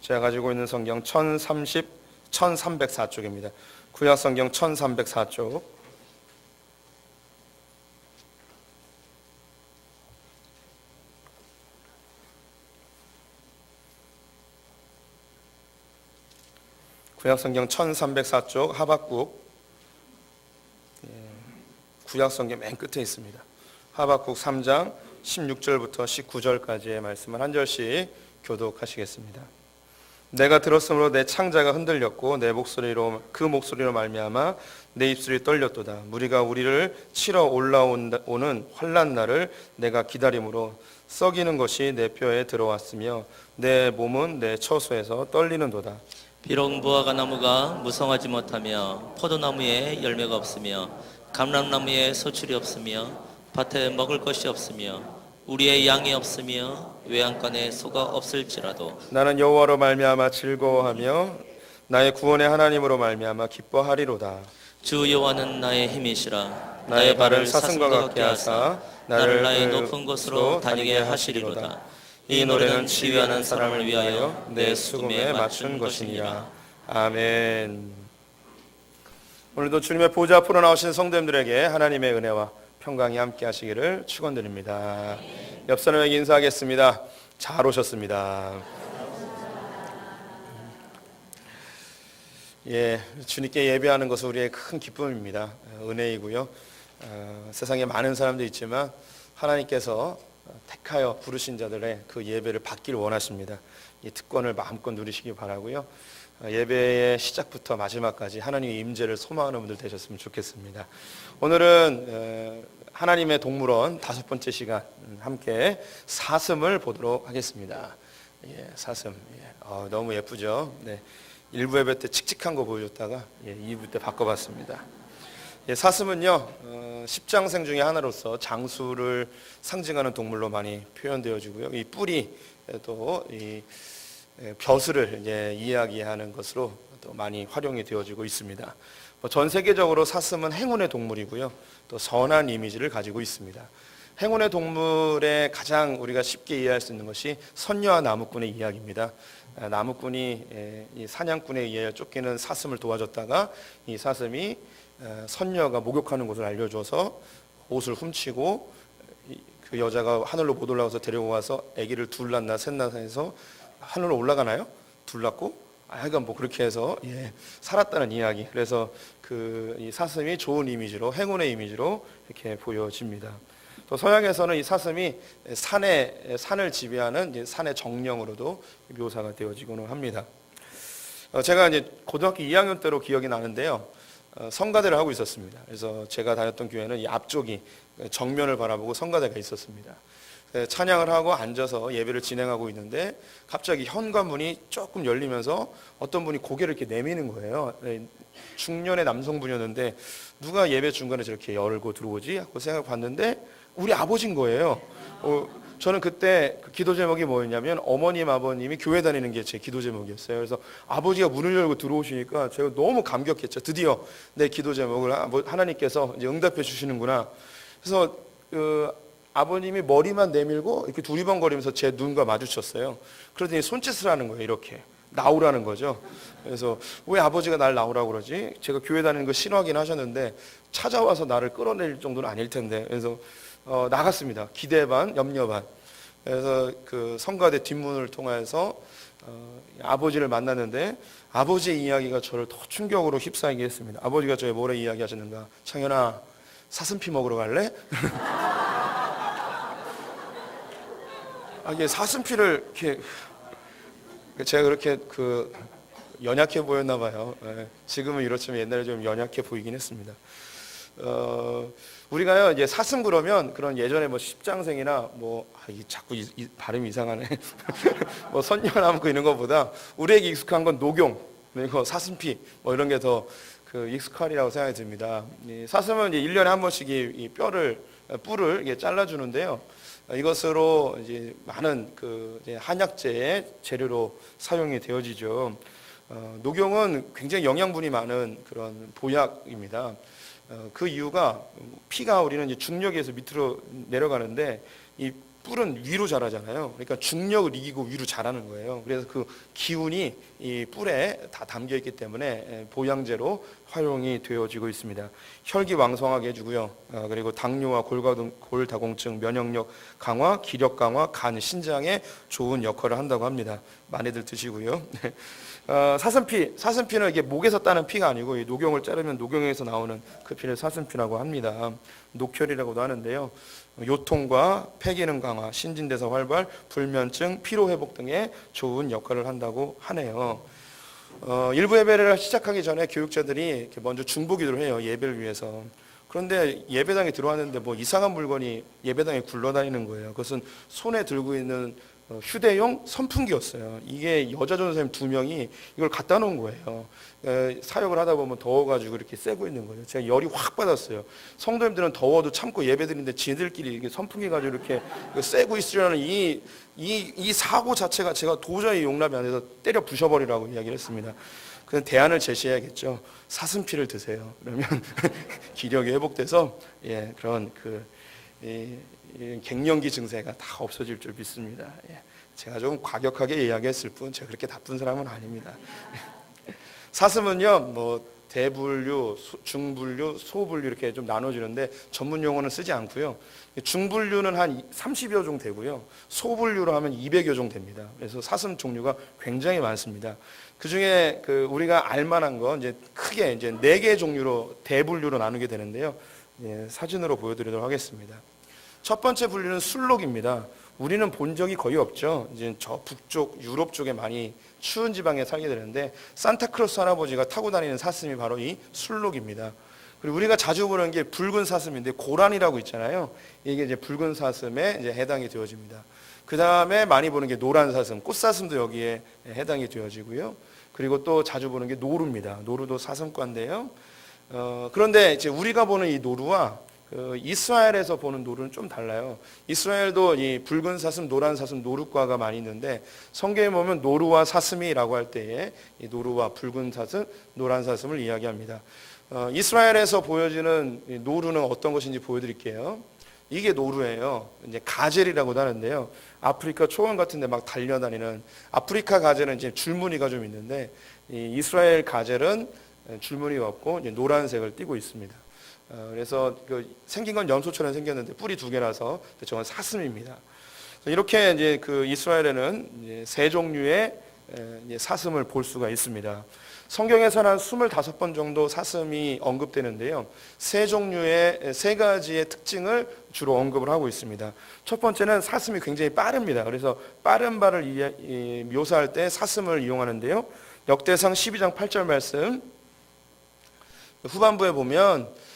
제가 가지고 있는 성경 1304쪽입니다. 구약 성경 1304쪽. 구약 성경 1304쪽 하박국, 구약 성경 맨 끝에 있습니다. 하박국 3장 16절부터 19절까지의 말씀을 한 절씩 교독하시겠습니다. 내가 들었으므로 내 창자가 흔들렸고 그 목소리로 말미암아 내 입술이 떨렸도다. 무리가 우리를 치러 올라오는 환난 날을 내가 기다림으로 썩이는 것이 내 뼈에 들어왔으며 내 몸은 내 처소에서 떨리는도다. 비록 무화과 나무가 무성하지 못하며 포도나무에 열매가 없으며 감람나무에 소출이 없으며 밭에 먹을 것이 없으며 우리의 양이 없으며 외양간에 소가 없을지라도 나는 여호와로 말미암아 즐거워하며 나의 구원의 하나님으로 말미암아 기뻐하리로다. 주 여호와는 나의 힘이시라. 나의 발을 사슴과 같게 하사 나를 나의 높은 곳으로 다니게 하시리로다. 이 노래는 지휘하는 사람을 위하여 내 수금에 맞춘 것이니라. 아멘. 오늘도 주님의 보좌 앞으로 나오신 성도님들에게 하나님의 은혜와 평강이 함께 하시기를 축원드립니다. 옆 사람에게 인사하겠습니다. 잘 오셨습니다. 주님께 예배하는 것은 우리의 큰 기쁨입니다. 은혜이고요. 세상에 많은 사람도 있지만 하나님께서 택하여 부르신 자들의 그 예배를 받기를 원하십니다. 이 특권을 마음껏 누리시기 바라고요. 예배의 시작부터 마지막까지 하나님의 임재를 소망하는 분들 되셨으면 좋겠습니다. 오늘은 하나님의 동물원 5번째 시간 함께 사슴을 보도록 하겠습니다. 사슴 너무 예쁘죠. 1부 예배 때 칙칙한 거 보여줬다가 2부 때 바꿔봤습니다. 사슴은요 십장생 중에 하나로서 장수를 상징하는 동물로 많이 표현되어지고요. 이 뿔이 또 이 벼슬을 이야기하는 것으로 또 많이 활용이 되어지고 있습니다. 전 세계적으로 사슴은 행운의 동물이고요. 또 선한 이미지를 가지고 있습니다. 행운의 동물의 가장 우리가 쉽게 이해할 수 있는 것이 선녀와 나무꾼의 이야기입니다. 나무꾼이 이 사냥꾼에 의해 쫓기는 사슴을 도와줬다가 이 사슴이 선녀가 목욕하는 곳을 알려줘서 옷을 훔치고 그 여자가 하늘로 못 올라가서 데리고 가서 아기를 둘 낳나 셋 낳나 해서 하늘로 올라가나요? 둘 낳고 하여간 그렇게 해서 살았다는 이야기. 그래서 이 사슴이 좋은 이미지로 행운의 이미지로 이렇게 보여집니다. 또 서양에서는 이 사슴이 산을 지배하는 산의 정령으로도 묘사가 되어지고는 합니다. 제가 이제 고등학교 2학년 때로 기억이 나는데요. 성가대를 하고 있었습니다. 그래서 제가 다녔던 교회는 이 앞쪽이 정면을 바라보고 성가대가 있었습니다. 찬양을 하고 앉아서 예배를 진행하고 있는데 갑자기 현관문이 조금 열리면서 어떤 분이 고개를 이렇게 내미는 거예요. 중년의 남성분이었는데 누가 예배 중간에 저렇게 열고 들어오지? 하고 생각해 봤는데 우리 아버지인 거예요. 저는 그때 그 기도 제목이 뭐였냐면 어머님 아버님이 교회 다니는 게 제 기도 제목이었어요. 그래서 아버지가 문을 열고 들어오시니까 제가 너무 감격했죠. 드디어 내 기도 제목을 하나님께서 이제 응답해 주시는구나. 그래서 아버님이 머리만 내밀고 이렇게 두리번거리면서 제 눈과 마주쳤어요. 그러더니 손짓을 하는 거예요. 이렇게 나오라는 거죠. 그래서 왜 아버지가 날 나오라고 그러지? 제가 교회 다니는 거 싫어하긴 하셨는데 찾아와서 나를 끌어낼 정도는 아닐 텐데. 그래서 나갔습니다. 기대 반, 염려 반. 그래서 그 성가대 뒷문을 통해서 아버지를 만났는데 아버지의 이야기가 저를 더 충격으로 휩싸이게 했습니다. 아버지가 저에 뭐래 이야기하셨는가? 창현아, 사슴피 먹으러 갈래? 이게 사슴피를 이렇게 제가 그렇게 연약해 보였나 봐요. 지금은 이렇지만 옛날에 좀 연약해 보이긴 했습니다. 우리가요 이제 사슴 그러면 그런 예전에 십장생이나 자꾸 발음이 이상하네. 선녀나무 이런 것보다 우리에게 익숙한 건 녹용, 그리고 사슴피 이런 게 더 익숙하리라고 생각이 듭니다. 사슴은 이제 1년에 한 번씩 이 뿔을 이게 잘라주는데요. 이것으로 이제 많은 한약재의 재료로 사용이 되어지죠. 녹용은 굉장히 영양분이 많은 그런 보약입니다. 그 이유가 피가 우리는 이제 중력에서 밑으로 내려가는데 이 뿔은 위로 자라잖아요. 그러니까 중력을 이기고 위로 자라는 거예요. 그래서 그 기운이 이 뿔에 다 담겨 있기 때문에 보양제로 활용이 되어지고 있습니다. 혈기왕성하게 해주고요. 그리고 당뇨와 골다공증, 면역력 강화, 기력 강화, 간, 신장에 좋은 역할을 한다고 합니다. 많이들 드시고요. 사슴피는 이게 목에서 따는 피가 아니고 이 녹용을 자르면 녹용에서 나오는 그 피를 사슴피라고 합니다. 녹혈이라고도 하는데요. 요통과 폐기능 강화, 신진대사 활발, 불면증, 피로회복 등에 좋은 역할을 한다고 하네요. 일부 예배를 시작하기 전에 교육자들이 이렇게 먼저 중보기도를 해요. 예배를 위해서. 그런데 예배당에 들어왔는데 뭐 이상한 물건이 예배당에 굴러다니는 거예요. 그것은 손에 들고 있는 휴대용 선풍기였어요. 이게 여자 전도사님 2명이 이걸 갖다 놓은 거예요. 사역을 하다 보면 더워가지고 이렇게 쐬고 있는 거예요. 제가 열이 확 받았어요. 성도님들은 더워도 참고 예배드리는데 지들끼리 이렇게 선풍기 가지고 이렇게 쐬고 있으려는 이 사고 자체가 제가 도저히 용납이 안 돼서 때려 부셔버리라고 이야기를 했습니다. 그냥 대안을 제시해야겠죠. 사슴피를 드세요. 그러면 기력이 회복돼서 그런 갱년기 증세가 다 없어질 줄 믿습니다. 제가 좀 과격하게 이야기했을 뿐 제가 그렇게 나쁜 사람은 아닙니다. 사슴은요, 뭐 대분류, 중분류, 소분류 이렇게 좀 나눠지는데 전문 용어는 쓰지 않고요. 중분류는 한 30여 종 되고요. 소분류로 하면 200여 종 됩니다. 그래서 사슴 종류가 굉장히 많습니다. 그 중에 우리가 알만한 건 이제 크게 이제 4개 종류로 대분류로 나누게 되는데요. 사진으로 보여드리도록 하겠습니다. 첫 번째 분류는 술록입니다. 우리는 본 적이 거의 없죠. 이제 저 북쪽 유럽 쪽에 많이 추운 지방에 살게 되는데 산타클로스 할아버지가 타고 다니는 사슴이 바로 이 술록입니다. 그리고 우리가 자주 보는 게 붉은 사슴인데 고란이라고 있잖아요. 이게 이제 붉은 사슴에 이제 해당이 되어집니다. 그 다음에 많이 보는 게 노란 사슴, 꽃사슴도 여기에 해당이 되어지고요. 그리고 또 자주 보는 게 노루입니다. 노루도 사슴과인데요. 그런데 이제 우리가 보는 이 노루와 이스라엘에서 보는 노루는 좀 달라요. 이스라엘도 이 붉은 사슴, 노란 사슴, 노루과가 많이 있는데 성경에 보면 노루와 사슴이라고 할 때에 이 노루와 붉은 사슴, 노란 사슴을 이야기합니다. 이스라엘에서 보여지는 노루는 어떤 것인지 보여드릴게요. 이게 노루예요. 이제 가젤이라고도 하는데요. 아프리카 초원 같은데 막 달려다니는 아프리카 가젤은 이제 줄무늬가 좀 있는데 이 이스라엘 가젤은 줄무늬가 없고 이제 노란색을 띠고 있습니다. 그래서 생긴 건 염소처럼 생겼는데 뿔이 2개라서 저건 사슴입니다. 이렇게 이제 이스라엘에는 이제 3종류의 사슴을 볼 수가 있습니다. 성경에서는 한 25번 정도 사슴이 언급되는데요. 3종류의 3가지의 특징을 주로 언급을 하고 있습니다. 첫 번째는 사슴이 굉장히 빠릅니다. 그래서 빠른 발을 묘사할 때 사슴을 이용하는데요. 역대상 12장 8절 말씀 후반부에 보면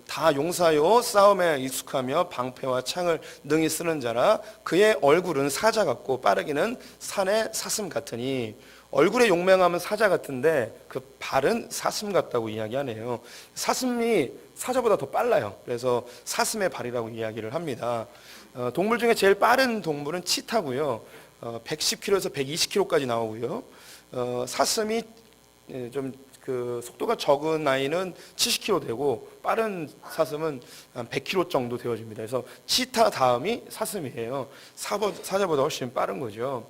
다 용사요 싸움에 익숙하며 방패와 창을 능히 쓰는 자라 그의 얼굴은 사자 같고 빠르기는 산의 사슴 같으니 얼굴의 용맹함은 사자 같은데 그 발은 사슴 같다고 이야기하네요. 사슴이 사자보다 더 빨라요. 그래서 사슴의 발이라고 이야기를 합니다. 동물 중에 제일 빠른 동물은 치타고요. 110km에서 120km까지 나오고요. 사슴이 좀 속도가 적은 아이는 70km 되고 빠른 사슴은 한 100km 정도 되어집니다. 그래서 치타 다음이 사슴이에요. 사자보다 훨씬 빠른 거죠.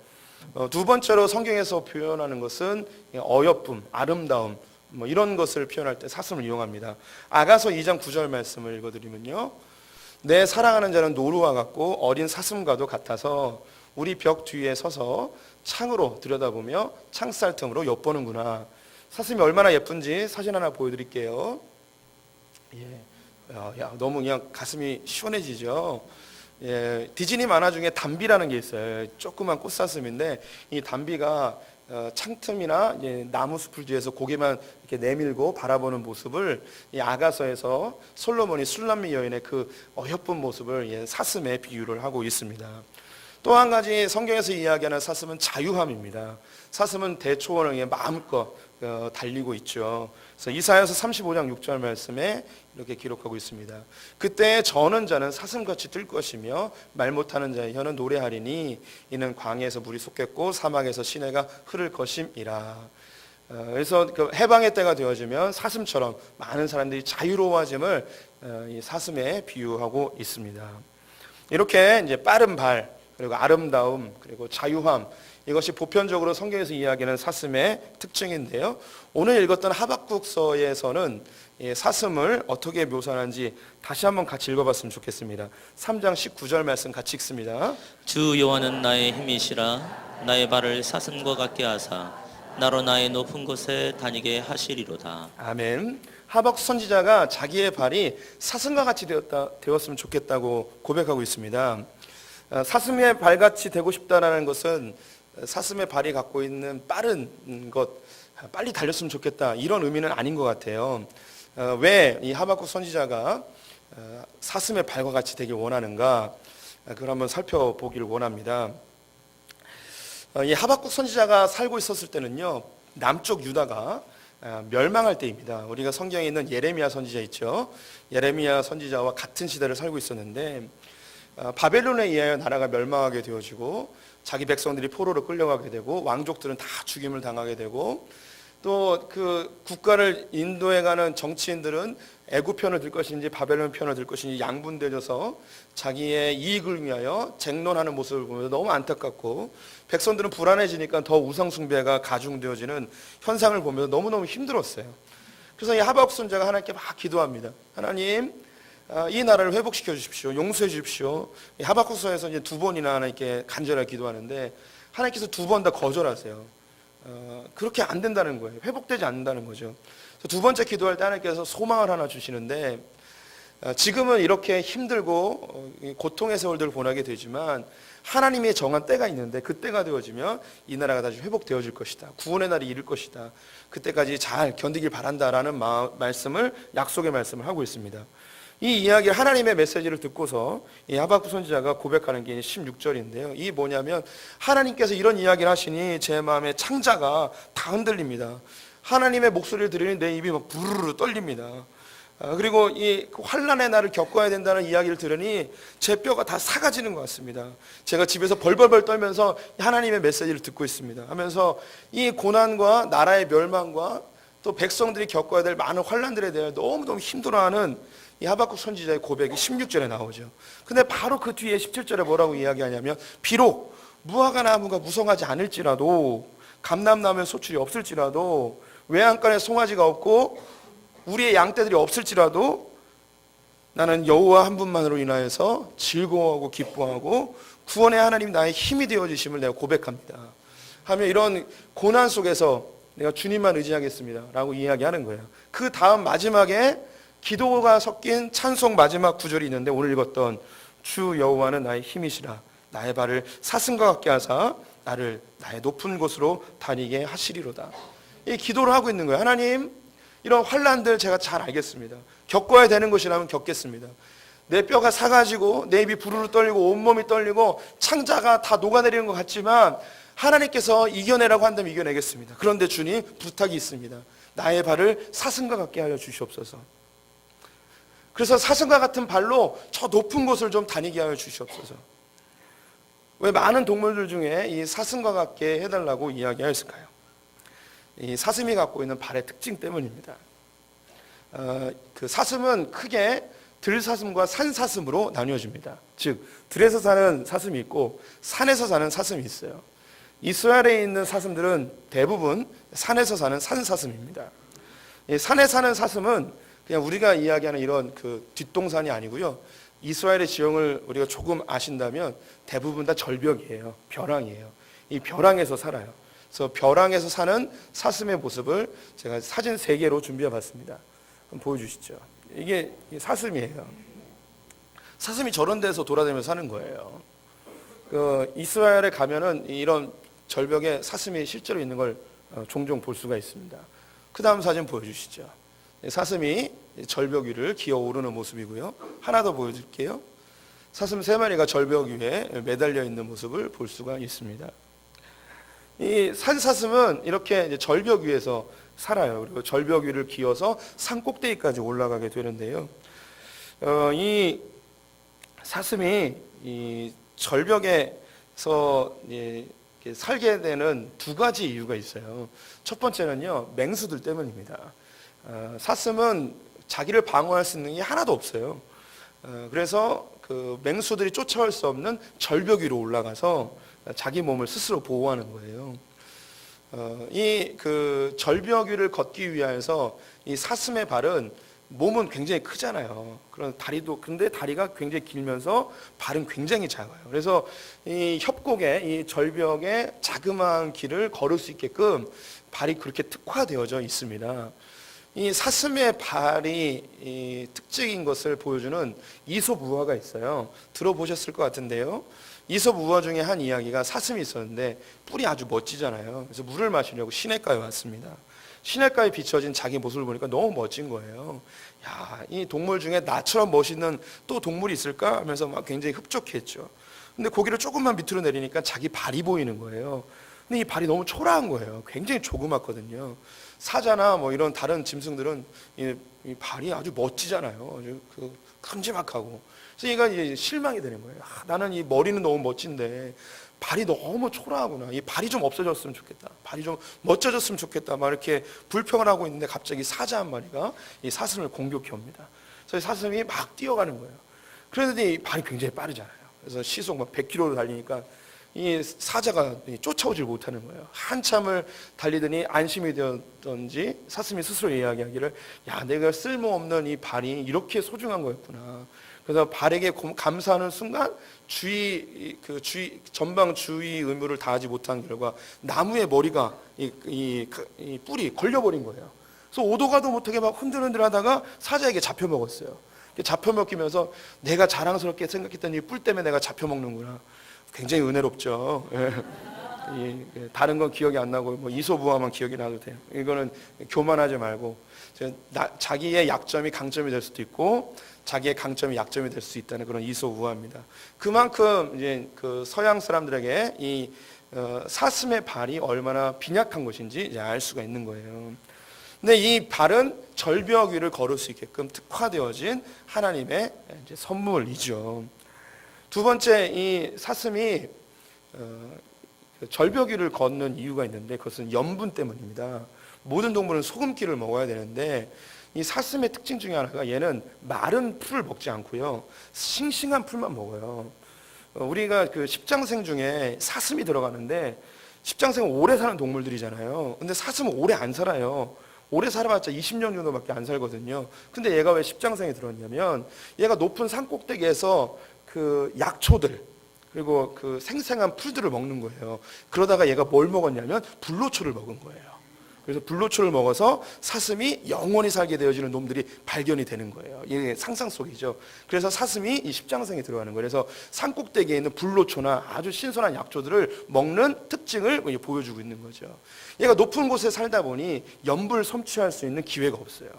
두 번째로 성경에서 표현하는 것은 어여쁨, 아름다움 뭐 이런 것을 표현할 때 사슴을 이용합니다. 아가서 2장 9절 말씀을 읽어드리면요. 내 사랑하는 자는 노루와 같고 어린 사슴과도 같아서 우리 벽 뒤에 서서 창으로 들여다보며 창살 틈으로 엿보는구나. 사슴이 얼마나 예쁜지 사진 하나 보여드릴게요. 너무 그냥 가슴이 시원해지죠. 디즈니 만화 중에 담비라는 게 있어요. 조그만 꽃사슴인데 이 담비가 창틈이나 나무 숲을 뒤에서 고개만 이렇게 내밀고 바라보는 모습을 이 아가서에서 솔로몬이 술람미 여인의 그 어여쁜 모습을 사슴에 비유를 하고 있습니다. 또 한 가지 성경에서 이야기하는 사슴은 자유함입니다. 사슴은 대초원을 마음껏 달리고 있죠. 그래서 이사야서 35장 6절 말씀에 이렇게 기록하고 있습니다. 그때 저는 자는 사슴같이 뜰 것이며 말 못하는 자의 혀는 노래하리니 이는 광야에서 물이 솟겠고 사막에서 시내가 흐를 것임이라. 그래서 해방의 때가 되어지면 사슴처럼 많은 사람들이 자유로워짐을 이 사슴에 비유하고 있습니다. 이렇게 이제 빠른 발, 그리고 아름다움, 그리고 자유함, 이것이 보편적으로 성경에서 이야기하는 사슴의 특징인데요. 오늘 읽었던 하박국서에서는 이 사슴을 어떻게 묘사하는지 다시 한번 같이 읽어봤으면 좋겠습니다. 3장 19절 말씀 같이 읽습니다. 주 여호와는 나의 힘이시라. 나의 발을 사슴과 같게 하사 나로 나의 높은 곳에 다니게 하시리로다. 아멘. 하박국 선지자가 자기의 발이 사슴과 같이 되었으면 좋겠다고 고백하고 있습니다. 사슴의 발같이 되고 싶다라는 것은 사슴의 발이 갖고 있는 빠른 것, 빨리 달렸으면 좋겠다, 이런 의미는 아닌 것 같아요. 왜 이 하박국 선지자가 사슴의 발과 같이 되길 원하는가, 그걸 한번 살펴보기를 원합니다. 이 하박국 선지자가 살고 있었을 때는요, 남쪽 유다가 멸망할 때입니다. 우리가 성경에 있는 예레미야 선지자 있죠. 예레미야 선지자와 같은 시대를 살고 있었는데 바벨론에 의하여 나라가 멸망하게 되어지고 자기 백성들이 포로로 끌려가게 되고 왕족들은 다 죽임을 당하게 되고 또 그 국가를 인도해가는 정치인들은 애굽 편을 들 것인지 바벨론 편을 들 것인지 양분되어져서 자기의 이익을 위하여 쟁론하는 모습을 보면서 너무 안타깝고 백성들은 불안해지니까 더 우상숭배가 가중되어지는 현상을 보면서 너무너무 힘들었어요. 그래서 이 하박국 선지자가 하나님께 막 기도합니다. 하나님, 이 나라를 회복시켜 주십시오. 용서해 주십시오. 하박국서에서 이제 2번이나 하나님께 간절하게 기도하는데 하나님께서 2번 다 거절하세요. 그렇게 안 된다는 거예요. 회복되지 않는다는 거죠. 2번째 기도할 때 하나님께서 소망을 하나 주시는데 지금은 이렇게 힘들고 고통의 세월들을 보내게 되지만 하나님의 정한 때가 있는데 그 때가 되어지면 이 나라가 다시 회복되어질 것이다. 구원의 날이 이를 것이다. 그때까지 잘 견디길 바란다라는 말씀을, 약속의 말씀을 하고 있습니다. 이 이야기, 하나님의 메시지를 듣고서 이 하박국 선지자가 고백하는 게 16절인데요. 이 뭐냐면 하나님께서 이런 이야기를 하시니 제 마음의 창자가 다 흔들립니다. 하나님의 목소리를 들으니 내 입이 막 부르르 떨립니다. 그리고 이 환난의 날을 겪어야 된다는 이야기를 들으니 제 뼈가 다 삭아지는 것 같습니다. 제가 집에서 벌벌벌 떨면서 하나님의 메시지를 듣고 있습니다. 하면서 이 고난과 나라의 멸망과 또 백성들이 겪어야 될 많은 환난들에 대해 너무너무 힘들어하는 이 하박국 선지자의 고백이 16절에 나오죠. 근데 바로 그 뒤에 17절에 뭐라고 이야기하냐면 비록 무화과 나무가 무성하지 않을지라도 감람나무에 소출이 없을지라도 외양간에 송아지가 없고 우리의 양떼들이 없을지라도 나는 여호와 한 분만으로 인하여서 즐거워하고 기뻐하고 구원의 하나님 나의 힘이 되어주심을 내가 고백합니다 하며 이런 고난 속에서 내가 주님만 의지하겠습니다 라고 이야기하는 거예요. 그 다음 마지막에 기도가 섞인 찬송 마지막 구절이 있는데 오늘 읽었던 주 여호와는 나의 힘이시라. 나의 발을 사슴과 같게 하사 나를 나의 높은 곳으로 다니게 하시리로다. 이 기도를 하고 있는 거예요. 하나님, 이런 환난들 제가 잘 알겠습니다. 겪어야 되는 것이라면 겪겠습니다. 내 뼈가 사가지고 내 입이 부르르 떨리고 온몸이 떨리고 창자가 다 녹아내리는 것 같지만 하나님께서 이겨내라고 한다면 이겨내겠습니다. 그런데 주님, 부탁이 있습니다. 나의 발을 사슴과 같게 하여 주시옵소서. 그래서 사슴과 같은 발로 저 높은 곳을 좀 다니게 하여 주시옵소서. 왜 많은 동물들 중에 이 사슴과 같게 해달라고 이야기하였을까요? 이 사슴이 갖고 있는 발의 특징 때문입니다. 그 사슴은 크게 들사슴과 산사슴으로 나뉘어집니다. 즉 들에서 사는 사슴이 있고 산에서 사는 사슴이 있어요. 이스라엘에 있는 사슴들은 대부분 산에서 사는 산사슴입니다. 산에 사는 사슴은 그냥 우리가 이야기하는 이런 그 뒷동산이 아니고요. 이스라엘의 지형을 우리가 조금 아신다면 대부분 다 절벽이에요. 벼랑이에요. 이 벼랑에서 살아요. 그래서 벼랑에서 사는 사슴의 모습을 제가 사진 3개로 준비해 봤습니다. 한번 보여주시죠. 이게 사슴이에요. 사슴이 저런 데서 돌아다니면서 사는 거예요. 그 이스라엘에 가면은 이런 절벽에 사슴이 실제로 있는 걸 종종 볼 수가 있습니다. 그 다음 사진 보여주시죠. 사슴이 절벽 위를 기어오르는 모습이고요. 하나 더 보여드릴게요. 사슴 3마리가 절벽 위에 매달려 있는 모습을 볼 수가 있습니다. 이 산사슴은 이렇게 이제 절벽 위에서 살아요. 그리고 절벽 위를 기어서 산 꼭대기까지 올라가게 되는데요. 이 사슴이 이 절벽에서 살게 되는 2가지 이유가 있어요. 첫 번째는요, 맹수들 때문입니다. 사슴은 자기를 방어할 수 있는 게 하나도 없어요. 그래서 그 맹수들이 쫓아올 수 없는 절벽 위로 올라가서 자기 몸을 스스로 보호하는 거예요. 이 그 절벽 위를 걷기 위해서 이 사슴의 발은 몸은 굉장히 크잖아요. 그런 다리도 근데 다리가 굉장히 길면서 발은 굉장히 작아요. 그래서 이 협곡에 이 절벽에 자그마한 길을 걸을 수 있게끔 발이 그렇게 특화되어져 있습니다. 이 사슴의 발이 이 특징인 것을 보여주는 이솝 우화가 있어요. 들어보셨을 것 같은데요. 이솝 우화 중에 한 이야기가 사슴이 있었는데 뿔이 아주 멋지잖아요. 그래서 물을 마시려고 시냇가에 왔습니다. 시냇가에 비춰진 자기 모습을 보니까 너무 멋진 거예요. 야, 이 동물 중에 나처럼 멋있는 또 동물이 있을까 하면서 막 굉장히 흡족했죠. 근데 고개를 조금만 밑으로 내리니까 자기 발이 보이는 거예요. 근데 이 발이 너무 초라한 거예요. 굉장히 조그맣거든요. 사자나 뭐 이런 다른 짐승들은 이 발이 아주 멋지잖아요. 아주 큼지막하고. 그래서 얘가 이제 실망이 되는 거예요. 나는 이 머리는 너무 멋진데 발이 너무 초라하구나. 이 발이 좀 없어졌으면 좋겠다. 발이 좀 멋져졌으면 좋겠다. 막 이렇게 불평을 하고 있는데 갑자기 사자 한 마리가 이 사슴을 공격해 옵니다. 그래서 사슴이 막 뛰어가는 거예요. 그런데 이 발이 굉장히 빠르잖아요. 그래서 시속 막 100km로 달리니까 이 사자가 쫓아오질 못하는 거예요. 한참을 달리더니 안심이 되었던지 사슴이 스스로 이야기하기를, 야, 내가 쓸모없는 이 발이 이렇게 소중한 거였구나. 그래서 발에게 감사하는 순간 전방 주의 의무를 다하지 못한 결과 나무의 머리가 이 뿔이 걸려버린 거예요. 그래서 오도 가도 못하게 막 흔들흔들하다가 사자에게 잡혀 먹었어요. 잡혀 먹히면서 내가 자랑스럽게 생각했던 이 뿔 때문에 내가 잡혀 먹는구나. 굉장히 은혜롭죠. 다른 건 기억이 안 나고 뭐 이솝우화만 기억이 나도 돼요. 이거는 교만하지 말고 자기의 약점이 강점이 될 수도 있고 자기의 강점이 약점이 될 수 있다는 그런 이솝우화입니다. 그만큼 이제 그 서양 사람들에게 이 사슴의 발이 얼마나 빈약한 것인지 이제 알 수가 있는 거예요. 근데 이 발은 절벽 위를 걸을 수 있게끔 특화되어진 하나님의 이제 선물이죠. 두 번째, 이 사슴이 절벽 위를 걷는 이유가 있는데 그것은 염분 때문입니다. 모든 동물은 소금기를 먹어야 되는데 이 사슴의 특징 중에 하나가 얘는 마른 풀을 먹지 않고요, 싱싱한 풀만 먹어요. 우리가 그 십장생 중에 사슴이 들어가는데 십장생은 오래 사는 동물들이잖아요. 근데 사슴은 오래 안 살아요. 오래 살아봤자 20년 정도밖에 안 살거든요. 근데 얘가 왜 십장생에 들었냐면 얘가 높은 산 꼭대기에서 그 약초들 그리고 그 생생한 풀들을 먹는 거예요. 그러다가 얘가 뭘 먹었냐면 불로초를 먹은 거예요. 그래서 불로초를 먹어서 사슴이 영원히 살게 되어지는 놈들이 발견이 되는 거예요. 이게 상상 속이죠. 그래서 사슴이 이 십장생에 들어가는 거예요. 그래서 산 꼭대기에 있는 불로초나 아주 신선한 약초들을 먹는 특징을 보여주고 있는 거죠. 얘가 높은 곳에 살다 보니 염분을 섭취할 수 있는 기회가 없어요.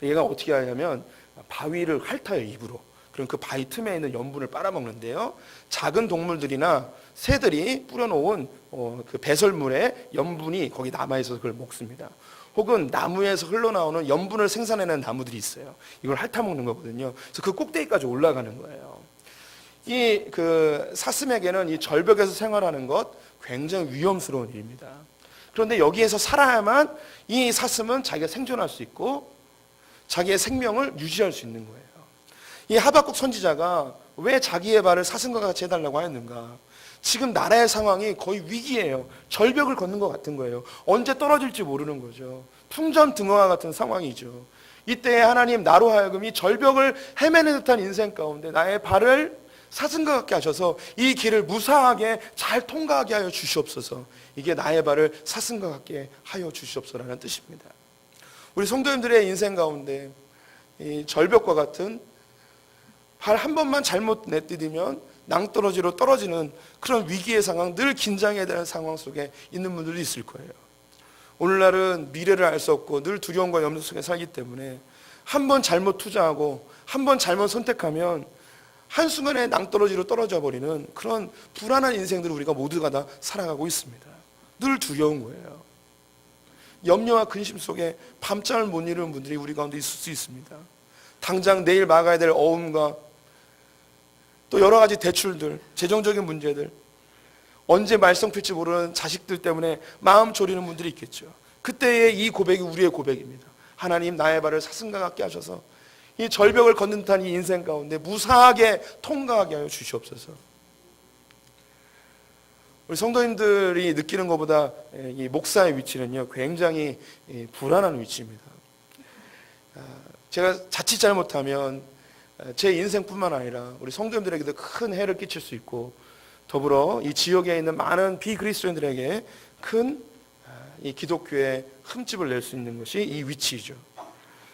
얘가 어떻게 하냐면 바위를 핥아요, 입으로. 그럼 그 바위 틈에 있는 염분을 빨아먹는데요. 작은 동물들이나 새들이 뿌려놓은 그 배설물에 염분이 거기 남아있어서 그걸 먹습니다. 혹은 나무에서 흘러나오는 염분을 생산해내는 나무들이 있어요. 이걸 핥아먹는 거거든요. 그래서 그 꼭대기까지 올라가는 거예요. 이 그 사슴에게는 이 절벽에서 생활하는 것 굉장히 위험스러운 일입니다. 그런데 여기에서 살아야만 이 사슴은 자기가 생존할 수 있고 자기의 생명을 유지할 수 있는 거예요. 이 하박국 선지자가 왜 자기의 발을 사슴과 같이 해달라고 하였는가? 지금 나라의 상황이 거의 위기예요. 절벽을 걷는 것 같은 거예요. 언제 떨어질지 모르는 거죠. 풍전등화와 같은 상황이죠. 이때 하나님 나로 하여금 이 절벽을 헤매는 듯한 인생 가운데 나의 발을 사슴과 같게 하셔서 이 길을 무사하게 잘 통과하게 하여 주시옵소서. 이게 나의 발을 사슴과 같게 하여 주시옵소서라는 뜻입니다. 우리 성도님들의 인생 가운데 이 절벽과 같은 발 한 번만 잘못 내디디면 낭떠러지로 떨어지는 그런 위기의 상황, 늘 긴장해야 되는 상황 속에 있는 분들도 있을 거예요. 오늘날은 미래를 알 수 없고 늘 두려움과 염려 속에 살기 때문에 한 번 잘못 투자하고 한 번 잘못 선택하면 한순간에 낭떠러지로 떨어져 버리는 그런 불안한 인생들을 우리가 모두가 다 살아가고 있습니다. 늘 두려운 거예요. 염려와 근심 속에 밤잠을 못 이루는 분들이 우리 가운데 있을 수 있습니다. 당장 내일 막아야 될 어음과 또 여러 가지 대출들, 재정적인 문제들, 언제 말썽필지 모르는 자식들 때문에 마음 졸이는 분들이 있겠죠. 그때의 이 고백이 우리의 고백입니다. 하나님 나의 발을 사슴과 같게 하셔서 이 절벽을 걷는 듯한 이 인생 가운데 무사하게 통과하게 하여 주시옵소서. 우리 성도님들이 느끼는 것보다 이 목사의 위치는요, 굉장히 불안한 위치입니다. 제가 자칫 잘못하면 제 인생뿐만 아니라 우리 성도님들에게도 큰 해를 끼칠 수 있고, 더불어 이 지역에 있는 많은 비그리스도인들에게 큰 이 기독교의 흠집을 낼 수 있는 것이 이 위치이죠.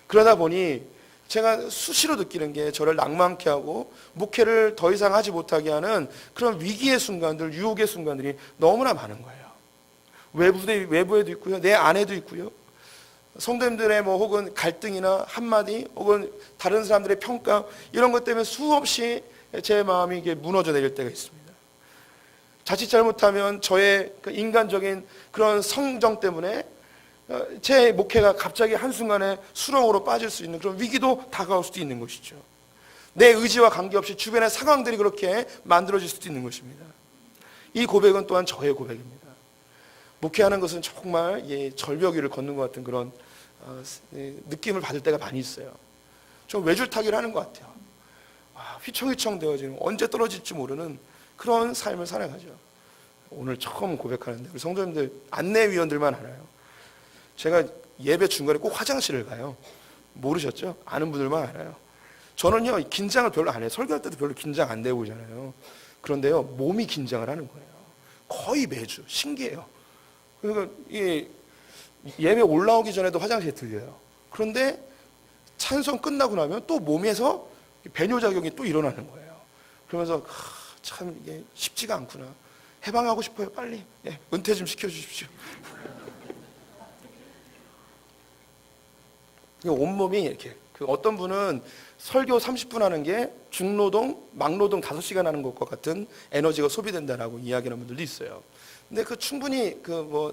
그러다 보니 제가 수시로 느끼는 게 저를 낭만케 하고 목회를 더 이상 하지 못하게 하는 그런 위기의 순간들, 유혹의 순간들이 너무나 많은 거예요. 외부에도 있고요, 내 안에도 있고요. 성도님들의 혹은 갈등이나 한마디 혹은 다른 사람들의 평가, 이런 것 때문에 수없이 제 마음이 이게 무너져 내릴 때가 있습니다. 자칫 잘못하면 저의 그 인간적인 그런 성정 때문에 제 목회가 갑자기 한순간에 수렁으로 빠질 수 있는 그런 위기도 다가올 수도 있는 것이죠. 내 의지와 관계없이 주변의 상황들이 그렇게 만들어질 수도 있는 것입니다. 이 고백은 또한 저의 고백입니다. 목회하는 것은 정말 절벽 위를 걷는 것 같은 그런 느낌을 받을 때가 많이 있어요. 좀 외줄타기를 하는 것 같아요. 휘청휘청 되어지는, 언제 떨어질지 모르는 그런 삶을 살아가죠. 오늘 처음 고백하는데 우리 성도님들, 안내위원들만 알아요. 제가 예배 중간에 꼭 화장실을 가요. 모르셨죠? 아는 분들만 알아요. 저는요, 긴장을 별로 안 해요. 설교할 때도 별로 긴장 안 되고 그러잖아요. 그런데요, 몸이 긴장을 하는 거예요. 거의 매주. 신기해요. 그러니까 예배 올라오기 전에도 화장실에 들려요. 그런데 찬송 끝나고 나면 또 몸에서 배뇨작용이 또 일어나는 거예요. 그러면서 참 이게 쉽지가 않구나. 해방하고 싶어요. 빨리 은퇴 좀 시켜주십시오. 온몸이 이렇게, 어떤 분은 설교 30분 하는 게 중노동, 막노동 5시간 하는 것과 같은 에너지가 소비된다라고 이야기하는 분들도 있어요. 근데 충분히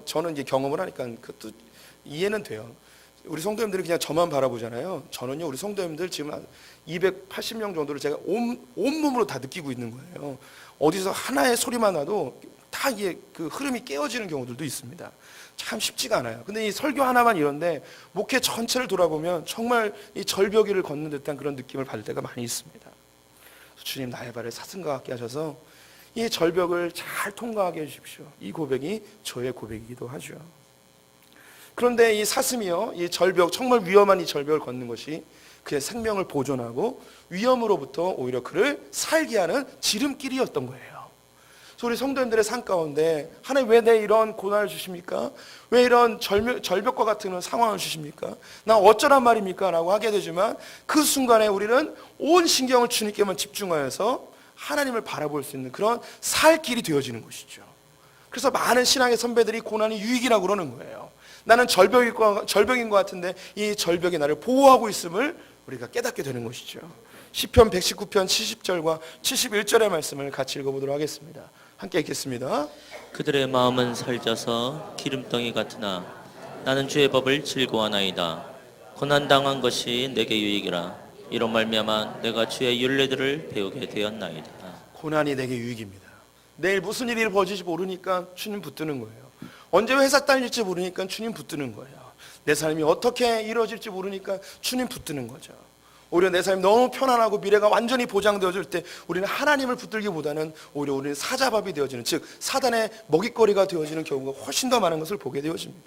저는 이제 경험을 하니까 그것도 이해는 돼요. 우리 성도님들이 그냥 저만 바라보잖아요. 저는요, 우리 성도님들 지금 한 280명 정도를 제가 온몸으로 다 느끼고 있는 거예요. 어디서 하나의 소리만 나도 다 이게 그 흐름이 깨어지는 경우들도 있습니다. 참 쉽지가 않아요. 근데 이 설교 하나만 이런데 목회 전체를 돌아보면 정말 이 절벽 위를 걷는 듯한 그런 느낌을 받을 때가 많이 있습니다. 주님, 나의 발을 사슴과 같게 하셔서 이 절벽을 잘 통과하게 해주십시오. 이 고백이 저의 고백이기도 하죠. 그런데 이 사슴이요, 이 절벽, 정말 위험한 이 절벽을 걷는 것이 그의 생명을 보존하고 위험으로부터 오히려 그를 살게 하는 지름길이었던 거예요. 그래서 우리 성도님들의 삶 가운데 하나님, 왜 내 이런 고난을 주십니까? 왜 이런 절벽과 같은 상황을 주십니까? 나 어쩌란 말입니까? 라고 하게 되지만 그 순간에 우리는 온 신경을 주님께만 집중하여서 하나님을 바라볼 수 있는 그런 살 길이 되어지는 것이죠. 그래서 많은 신앙의 선배들이 고난이 유익이라고 그러는 거예요. 나는 절벽인 것 같은데 이 절벽이 나를 보호하고 있음을 우리가 깨닫게 되는 것이죠. 시편 119편 70절과 71절의 말씀을 같이 읽어보도록 하겠습니다. 함께 읽겠습니다. 그들의 마음은 살쪄서 기름덩이 같으나 나는 주의 법을 즐거워하나이다. 고난당한 것이 내게 유익이라. 이런 말미암아 내가 주의 율례들을 배우게 되었나이다. 고난이 내게 유익입니다. 내일 무슨 일이 벌어질지 모르니까 주님 붙드는 거예요. 언제 회사 딸릴지 모르니까 주님 붙드는 거예요. 내 삶이 어떻게 이루어질지 모르니까 주님 붙드는 거죠. 오히려 내 삶이 너무 편안하고 미래가 완전히 보장되어질 때 우리는 하나님을 붙들기보다는 오히려 우리는 사자밥이 되어지는, 즉 사단의 먹잇거리가 되어지는 경우가 훨씬 더 많은 것을 보게 되어집니다.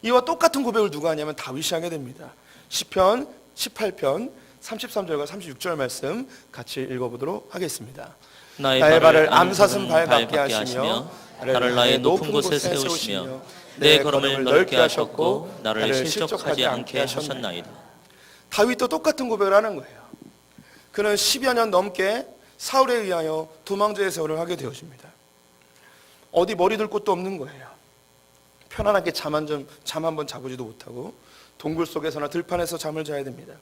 이와 똑같은 고백을 누가 하냐면 다윗이 하게 됩니다. 시편 18편 33절과 36절 말씀 같이 읽어보도록 하겠습니다. 나의 발을 암사슴 발 같게 하시며 나를 나의 높은 곳에 세우시며 내 걸음을 넓게 하셨고 나를 실족하지 않게 하셨나이다. 다윗도 똑같은 고백을 하는 거예요. 그는 10여 년 넘게 사울에 의하여 도망자의 세월을 하게 되어집니다. 어디 머리 둘 곳도 없는 거예요. 편안하게 잠 한 번 자보지도 못하고 동굴 속에서나 들판에서 잠을 자야 됩니다.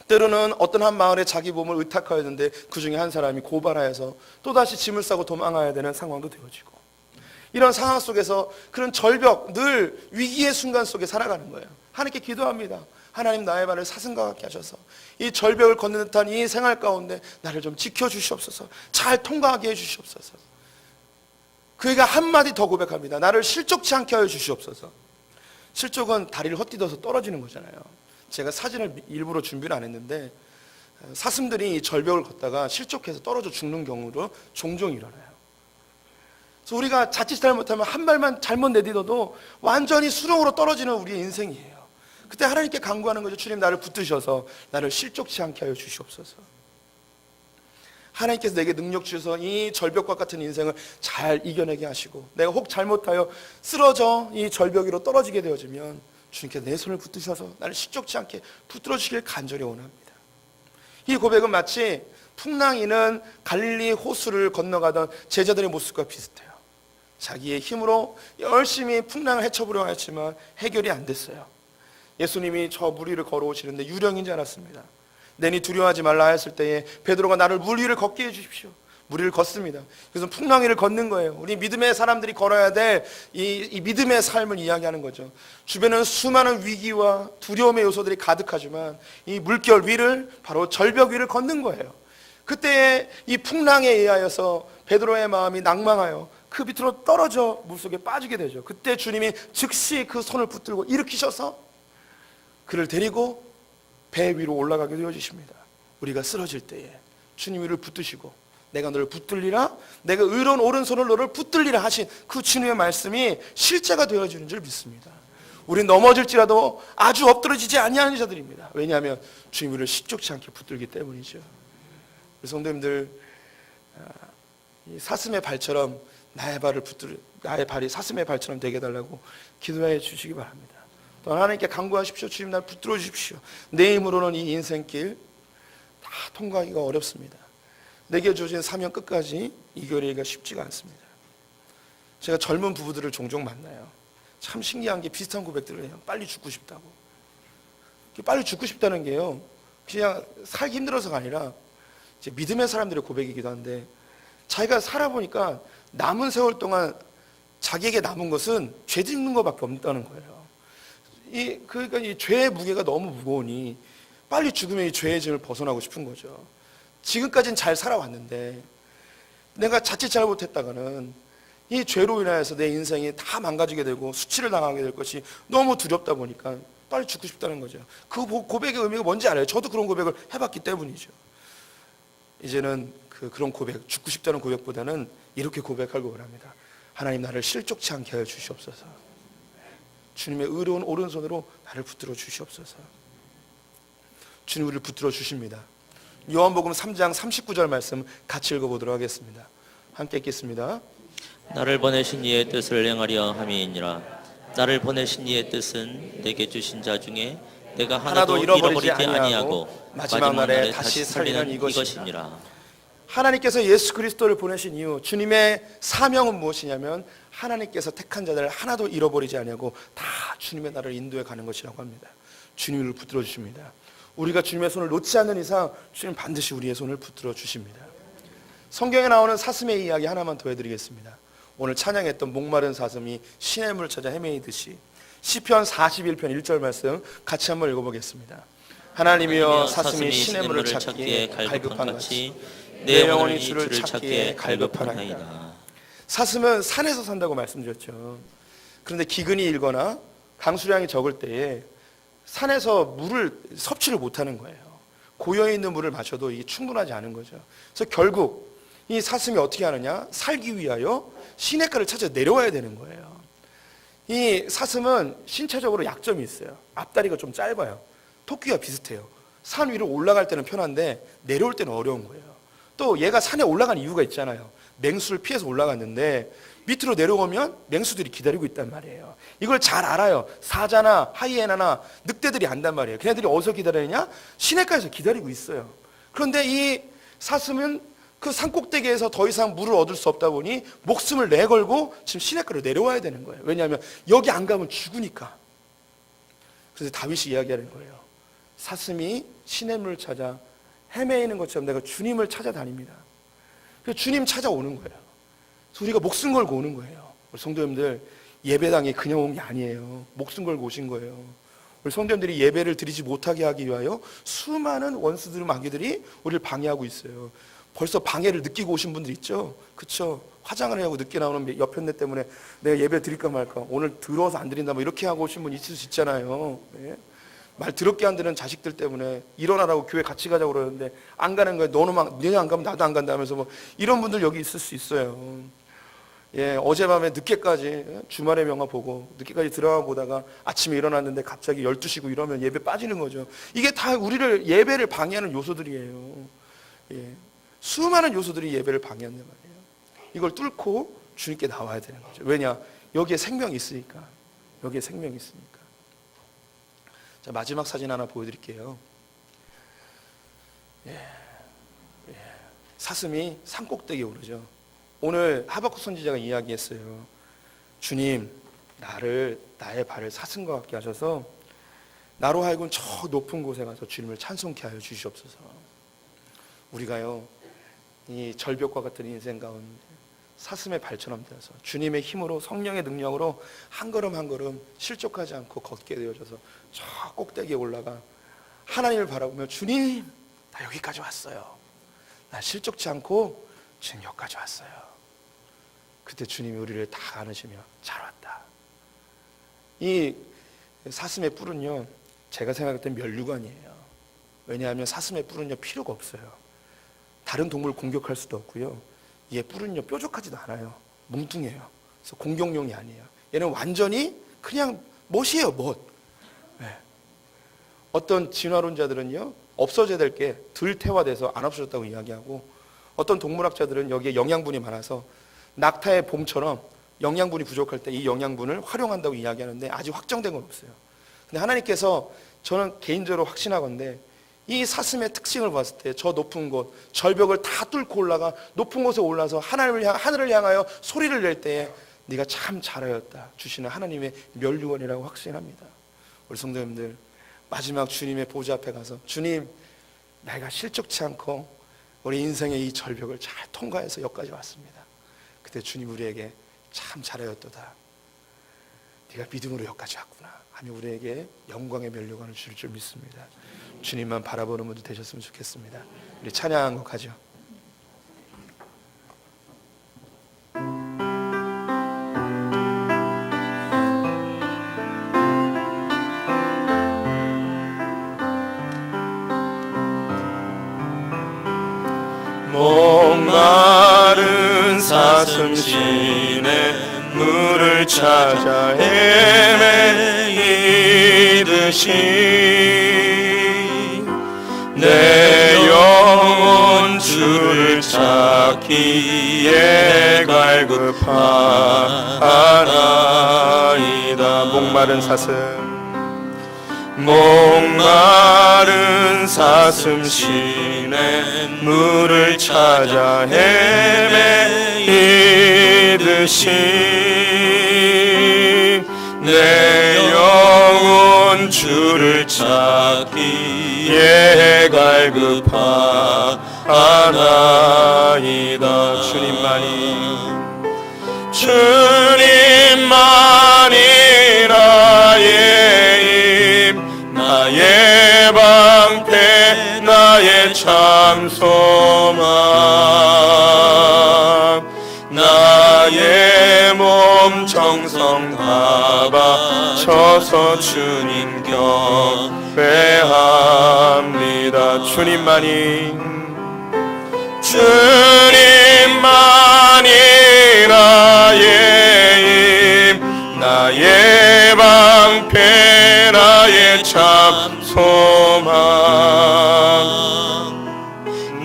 때로는 어떤 한 마을에 자기 몸을 의탁하였는데 그 중에 한 사람이 고발하여서 또다시 짐을 싸고 도망가야 되는 상황도 되어지고, 이런 상황 속에서 그런 절벽, 늘 위기의 순간 속에 살아가는 거예요. 하나님께 기도합니다. 하나님, 나의 발을 사슴과 같게 하셔서 이 절벽을 걷는 듯한 이 생활 가운데 나를 좀 지켜주시옵소서. 잘 통과하게 해주시옵소서. 그에게 한마디 더 고백합니다. 나를 실족치 않게 하여 주시옵소서. 실족은 다리를 헛디뎌서 떨어지는 거잖아요. 제가 사진을 일부러 준비를 안 했는데 사슴들이 이 절벽을 걷다가 실족해서 떨어져 죽는 경우도 종종 일어나요. 그래서 우리가 자칫 잘못하면 한 발만 잘못 내딛어도 완전히 수렁으로 떨어지는 우리의 인생이에요. 그때 하나님께 간구하는 거죠. 주님, 나를 붙드셔서 나를 실족치 않게 하여 주시옵소서. 하나님께서 내게 능력 주셔서 이 절벽과 같은 인생을 잘 이겨내게 하시고, 내가 혹 잘못하여 쓰러져 이 절벽 위로 떨어지게 되어지면 주님께서 내 손을 붙드셔서 나를 실족치 않게 붙들어 주시길 간절히 원합니다. 이 고백은 마치 풍랑이는 갈릴리 호수를 건너가던 제자들의 모습과 비슷해요. 자기의 힘으로 열심히 풍랑을 헤쳐보려고 했지만 해결이 안 됐어요. 예수님이 저 물 위를 걸어오시는데 유령인 줄 알았습니다. 내니 두려워하지 말라 했을 때에 베드로가 나를 물 위를 걷게 해주십시오. 물 위를 걷습니다. 그래서 풍랑 위를 걷는 거예요. 우리 믿음의 사람들이 걸어야 될 이 믿음의 삶을 이야기하는 거죠. 주변은 수많은 위기와 두려움의 요소들이 가득하지만 이 물결 위를, 바로 절벽 위를 걷는 거예요. 그때 이 풍랑에 의하여서 베드로의 마음이 낭망하여 그 밑으로 떨어져 물속에 빠지게 되죠. 그때 주님이 즉시 그 손을 붙들고 일으키셔서 그를 데리고 배 위로 올라가게 되어주십니다. 우리가 쓰러질 때에 주님 위를 붙드시고 내가 너를 붙들리라, 내가 의로운 오른손을 너를 붙들리라 하신 그 주님의 말씀이 실제가 되어지는 줄 믿습니다. 우린 넘어질지라도 아주 엎드러지지 아니하는 자들입니다. 왜냐하면 주님 위를 실족치 않게 붙들기 때문이죠. 우리 성도님들, 이 사슴의 발처럼 나의 발이 사슴의 발처럼 되게 해달라고 기도해 주시기 바랍니다. 또 하나님께 간구하십시오. 주님, 날 붙들어 주십시오. 내 힘으로는 이 인생길 다 통과하기가 어렵습니다. 내게 주어진 사명 끝까지 이겨내기가 쉽지가 않습니다. 제가 젊은 부부들을 종종 만나요. 참 신기한 게 비슷한 고백들을 해요. 빨리 죽고 싶다고. 빨리 죽고 싶다는 게요, 그냥 살기 힘들어서가 아니라 이제 믿음의 사람들의 고백이기도 한데, 자기가 살아보니까 남은 세월 동안 자기에게 남은 것은 죄 짓는 것밖에 없다는 거예요. 그러니까 이 죄의 무게가 너무 무거우니 빨리 죽으면 이 죄의 짐을 벗어나고 싶은 거죠. 지금까지는 잘 살아왔는데 내가 자칫 잘못했다가는 이 죄로 인하여서 내 인생이 다 망가지게 되고 수치를 당하게 될 것이 너무 두렵다 보니까 빨리 죽고 싶다는 거죠. 그 고백의 의미가 뭔지 알아요. 저도 그런 고백을 해봤기 때문이죠. 이제는 그런 고백, 죽고 싶다는 고백보다는 이렇게 고백하고 원합니다. 하나님, 나를 실족치 않게 하여 주시옵소서. 주님의 의로운 오른손으로 나를 붙들어 주시옵소서. 주님 우리를 붙들어 주십니다. 요한복음 3장 39절 말씀 같이 읽어보도록 하겠습니다. 함께 읽겠습니다. 나를 보내신 이의 뜻을 행하려 함이니라. 나를 보내신 이의 뜻은 내게 주신 자 중에 내가 하나도 잃어버리지 아니하고 마지막 날에 다시 살리는 이것이니라. 하나님께서 예수 그리스도를 보내신 이유, 주님의 사명은 무엇이냐면 하나님께서 택한 자들을 하나도 잃어버리지 아니하고 다 주님의 나라를 인도해 가는 것이라고 합니다. 주님을 붙들어 주십니다. 우리가 주님의 손을 놓지 않는 이상 주님 반드시 우리의 손을 붙들어 주십니다. 성경에 나오는 사슴의 이야기 하나만 더 해드리겠습니다. 오늘 찬양했던 목마른 사슴이 시냇물을 찾아 헤매이듯이 시편 41편 1절 말씀 같이 한번 읽어보겠습니다. 하나님이여, 사슴이 시냇물을 찾기에 갈급한 같이 내 영혼이 주를 찾기에 갈급하나이다. 사슴은 산에서 산다고 말씀드렸죠. 그런데 기근이 일거나 강수량이 적을 때에 산에서 물을 섭취를 못하는 거예요. 고여있는 물을 마셔도 이게 충분하지 않은 거죠. 그래서 결국 이 사슴이 어떻게 하느냐, 살기 위하여 시냇가를 찾아 내려와야 되는 거예요. 이 사슴은 신체적으로 약점이 있어요. 앞다리가 좀 짧아요. 토끼와 비슷해요. 산 위로 올라갈 때는 편한데 내려올 때는 어려운 거예요. 또 얘가 산에 올라간 이유가 있잖아요. 맹수를 피해서 올라갔는데 밑으로 내려오면 맹수들이 기다리고 있단 말이에요. 이걸 잘 알아요. 사자나 하이에나나 늑대들이 안단 말이에요. 걔네들이 어디서 기다리느냐? 시냇가에서 기다리고 있어요. 그런데 이 사슴은 그 산꼭대기에서 더 이상 물을 얻을 수 없다 보니 목숨을 내걸고 지금 시냇가로 내려와야 되는 거예요. 왜냐하면 여기 안 가면 죽으니까. 그래서 다윗이 이야기하는 거예요. 사슴이 시냇물을 찾아 헤매이는 것처럼 내가 주님을 찾아다닙니다. 그래서 주님 찾아오는 거예요. 그래서 우리가 목숨 걸고 오는 거예요. 우리 성도님들, 예배당에 그냥 온 게 아니에요. 목숨 걸고 오신 거예요. 우리 성도님들이 예배를 드리지 못하게 하기 위하여 수많은 원수들, 마귀들이 우리를 방해하고 있어요. 벌써 방해를 느끼고 오신 분들 있죠? 그쵸? 화장을 하고 늦게 나오는 여편네 때문에 내가 예배 드릴까 말까, 오늘 들어와서 안 드린다 뭐 이렇게 하고 오신 분 있을 수 있잖아요. 네. 말 더럽게 안 듣는 자식들 때문에 일어나라고 교회 같이 가자고 그러는데 안 가는 거예요. 너는 안 가면 나도 안 간다 하면서 뭐 이런 분들 여기 있을 수 있어요. 예, 어젯밤에 늦게까지 주말의 명화 보고 늦게까지 드라마 보다가 아침에 일어났는데 갑자기 12시고 이러면 예배 빠지는 거죠. 이게 다 우리를 예배를 방해하는 요소들이에요. 예, 수많은 요소들이 예배를 방해한단 말이에요. 이걸 뚫고 주님께 나와야 되는 거죠. 왜냐? 여기에 생명이 있으니까. 여기에 생명이 있으니까. 자, 마지막 사진 하나 보여드릴게요. 사슴이 산꼭대기에 오르죠. 오늘 하박국 선지자가 이야기했어요. 주님, 나의 발을 사슴과 같게 하셔서 나로 하여금 저 높은 곳에 가서 주님을 찬송케 하여 주시옵소서. 우리가요, 이 절벽과 같은 인생 가운데 사슴의 발처럼 되어서 주님의 힘으로, 성령의 능력으로 한 걸음 한 걸음 실족하지 않고 걷게 되어져서 저 꼭대기에 올라가 하나님을 바라보며 주님, 나 여기까지 왔어요. 나 실족치 않고 지금 여기까지 왔어요. 그때 주님이 우리를 다 안으시며 잘 왔다. 이 사슴의 뿔은요, 제가 생각할 땐 면류관이에요. 왜냐하면 사슴의 뿔은요 필요가 없어요. 다른 동물 공격할 수도 없고요. 얘 뿔은요 뾰족하지도 않아요. 뭉뚱해요. 그래서 공격용이 아니에요. 얘는 완전히 그냥 못이에요, 못. 네. 어떤 진화론자들은요 없어져야 될 게 들태화돼서 안 없어졌다고 이야기하고, 어떤 동물학자들은 여기에 영양분이 많아서 낙타의 봄처럼 영양분이 부족할 때 이 영양분을 활용한다고 이야기하는데 아직 확정된 건 없어요. 근데 하나님께서, 저는 개인적으로 확신하건대 이 사슴의 특징을 봤을 때 저 높은 곳, 절벽을 다 뚫고 올라가 높은 곳에 올라서 하늘을 향하여 소리를 낼 때에 네가 참 잘하였다 주시는 하나님의 면류관이라고 확신합니다. 우리 성도님들, 마지막 주님의 보좌 앞에 가서 주님, 내가 실족치 않고 우리 인생의 이 절벽을 잘 통과해서 여기까지 왔습니다. 그때 주님 우리에게 참 잘하였도다, 네가 믿음으로 여기까지 왔구나 하며 우리에게 영광의 면류관을 줄 줄 믿습니다. 주님만 바라보는 분들 되셨으면 좋겠습니다. 우리 찬양한 곡 하죠. 목마른 사슴 시내 물을 찾아 헤매이듯이 내 영혼 주를 찾기에 갈급하나이다. 목마른 사슴 시내 물을 찾아 헤매이듯이 내 영혼 주를 찾기에 갈급하나이다. 주님만이 나의 힘, 나의 방패, 나의 참 소망, 나의 몸 정성 다 바쳐서 주님 경배합니다. 주님만이 나의 힘, 나의 방패, 나의 참 소망,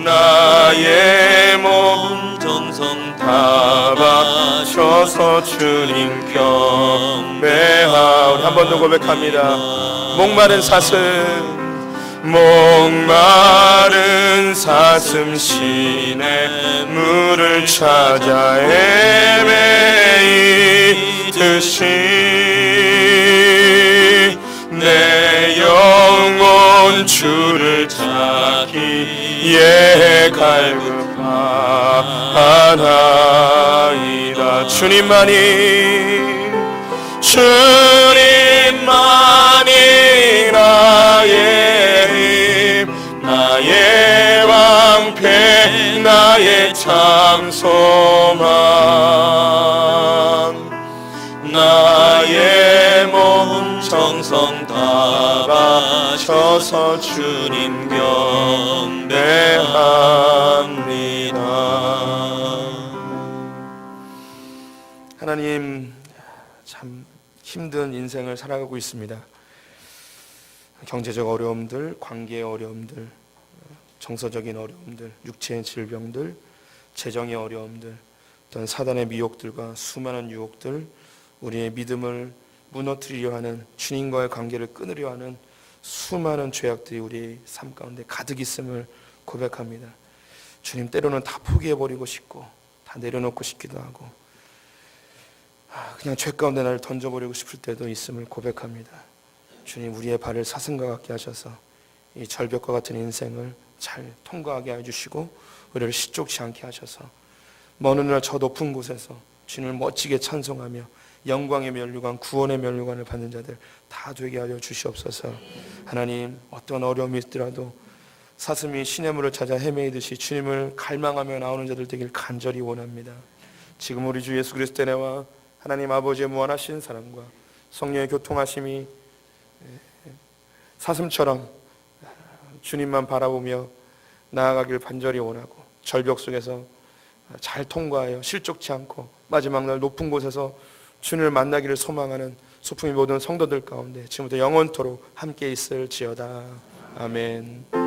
나의 몸 정성 다 바쳐서 주님 경배하. 우리 한 번 더 고백합니다. 목마른 사슴 시내 물을 찾아 헤매이듯이 내 영혼 주를 찾기에 갈급하나이다. 주님만이 나의 힘, 나의 방패, 나의 참 소망, 나의 몸 정성 다 바쳐서 주님 경배합니다. 하나님, 참 힘든 인생을 살아가고 있습니다. 경제적 어려움들, 관계의 어려움들, 정서적인 어려움들, 육체의 질병들, 재정의 어려움들, 어떤 사단의 미혹들과 수많은 유혹들, 우리의 믿음을 무너뜨리려 하는, 주님과의 관계를 끊으려 하는 수많은 죄악들이 우리의 삶 가운데 가득 있음을 고백합니다. 주님, 때로는 다 포기해버리고 싶고 다 내려놓고 싶기도 하고 그냥 죄 가운데 나를 던져버리고 싶을 때도 있음을 고백합니다. 주님, 우리의 발을 사슴과 같게 하셔서 이 절벽과 같은 인생을 잘 통과하게 해주시고 우리를 시족치 않게 하셔서 먼 하늘 저 높은 곳에서 주님을 멋지게 찬송하며 영광의 면류관, 구원의 면류관을 받는 자들 다 되게 하여 주시옵소서. 하나님, 어떤 어려움이 있더라도 사슴이 시냇물을 찾아 헤매이듯이 주님을 갈망하며 나오는 자들 되길 간절히 원합니다. 지금 우리 주 예수 그리스도의 은혜와 하나님 아버지의 무한하신 사랑과 성령의 교통하심이 사슴처럼 주님만 바라보며 나아가길 간절히 원하고, 절벽 속에서 잘 통과하여 실족치 않고 마지막 날 높은 곳에서 주님을 만나기를 소망하는 소풍의 모든 성도들 가운데 지금부터 영원토록 함께 있을지어다. 아멘.